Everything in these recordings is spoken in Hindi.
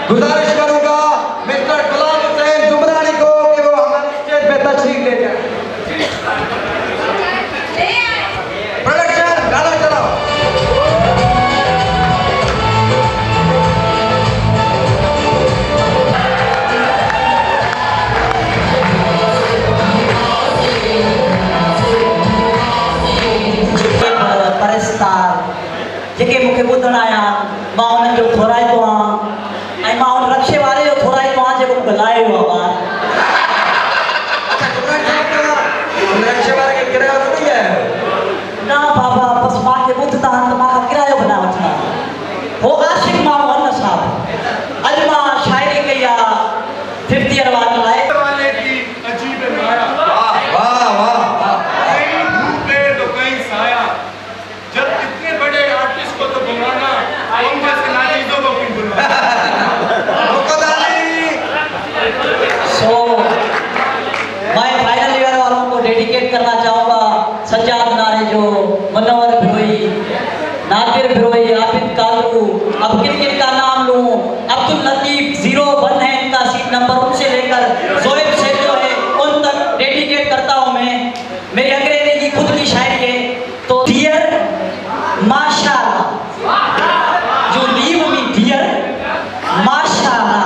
गुजारिश करूंगा मिस्टर गुलाम हुसैन जुमरानी को कि वो हमारे स्टेज पे तशरीफ ले जाए। प्रोडक्शन गाना चलाओ। जेके मूंखे ॿुधण आया मां उन्हनि जो थोराइतो आहियां ऐं मां उन रक्शे वारे जो थोराइतो आहियां जेको मूंखे लाहे वियो आहे न बाबा बसि मूंखे ॿुधंदा आहिनि त मां किरायो बि न वठंदा हो आशिक माण्हू आहिनि साहब। अॼु मां शाइरी कई आहे 50 ईयर वारनि लाइ। सो मैं फाइनल ईयर वालों को डेडिकेट करना चाहूँगा सज्जाद नारे जो, मनोहर भिरोई, नादिर भिरोई, आबिद कादरू, अब किन किन का नाम लूँ, अब्दुल लतीफ 01 है इनका सीट नंबर, उनसे लेकर जोएब से जो है उन तक डेडिकेट करता हूँ मैं। मेरी अंग्रेजी की खुद की शायरी है। तो डियर माशाअल्लाह, जो लीव मी डियर माशाअल्लाह,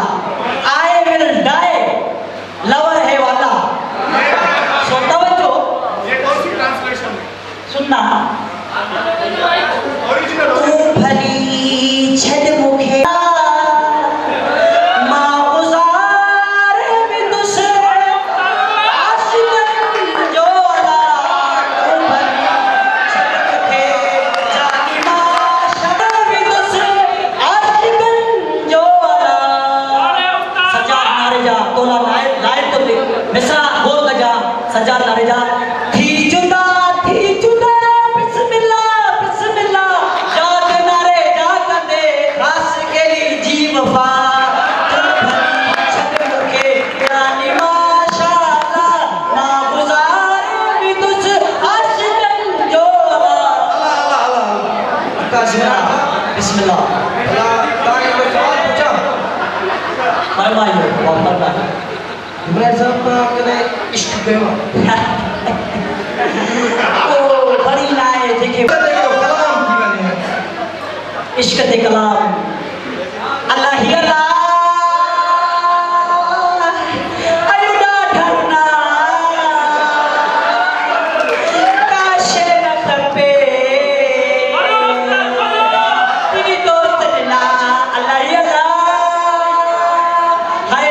आई विल डाई लवर है वाला। सो तवज्जो, ये कौन सी ट्रांसलेशन है? सुनना। ओरिजिनल तू भली छड़ मुखे मां गुजार भी तुसे आशिकन जोला। तू भली छड़ मुखे जानी मां शबर भी तुसे आशिकन जोला। सज्जाद नारेजा तोला लाइट तो दे मिसरा बोल गजा। सज्जाद नारेजा थी जुदा बिस्मिल्लाह बिस्मिल्लाह जात नारेजा कंदे खास केरी जी वफा। तुम भली छड़ मुखे यानी माशाअल्लाह मां गुजार भी तुस आशिकन जोला। बिस्मिल्लाह फरमाइए फरमाइए। इमरान साहब का आपने इश्क कयो ओ बड़ी लाए जेके कलाम थी वञे इश्क ते कलाम अल्लाह ही अल्लाह अयुदा ढरना काशे न खपे तेरी दोस्त ना अल्लाह ही अल्लाह। हाय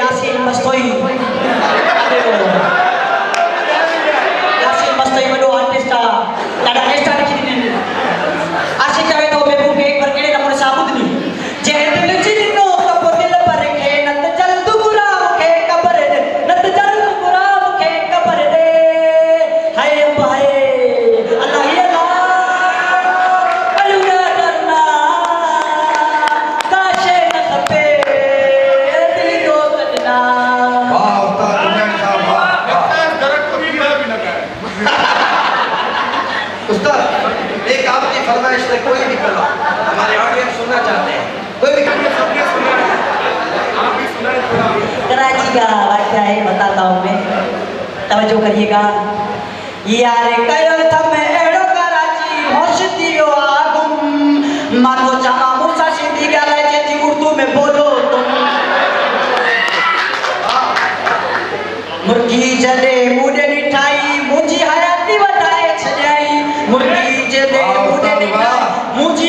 यासीन मस्तोई, यासीन मस्तोई वॾो आर्टिस्ट आहे, ॾाढा टेस्टा लिखी ॾिननि। आशिक़ चवे थो महबूब खे हिकु बार कहिड़े नमूने सां ॿुधनी जंहिं दिलि जी ॾिनो त पोइ दिलि पर खे न त जल्द घुरा मूंखे ख़बर ॾे, न त जल्द घुरा मूंखे ख़बर ॾे। हाय हाय अल्लाह ही अल्लाह अयुदा ढरना काशे न खपे तेरी दोस्त ना। वाह उस्ताद इमरान साहब वाह। लगता है दरख्त को कीड़ा भी लगा है। उस्ताद एक आपकी फरमाइश से कोई भी कलाम हमारे ऑडियंस सुनना चाहते हैं, कोई भी कलाम। सबने सुना है, आप भी सुनाए थोड़ा। कराची का वाक़या है, बताता हूँ मैं, तवज्जो करिएगा। यार कयो थम एड़ो कराची होश दियो आगुम मां तो चवा मूंसां सिंधी ॻाल्हाइजे थी, उर्दू में बोलो तुम। मुर्गी जॾे मूंॾे ॾिठाई मुंहिंजी हयाती वधाए छॾियाई, मुर्गी जॾे मूंॾे ॾिठाई मुंहिंजी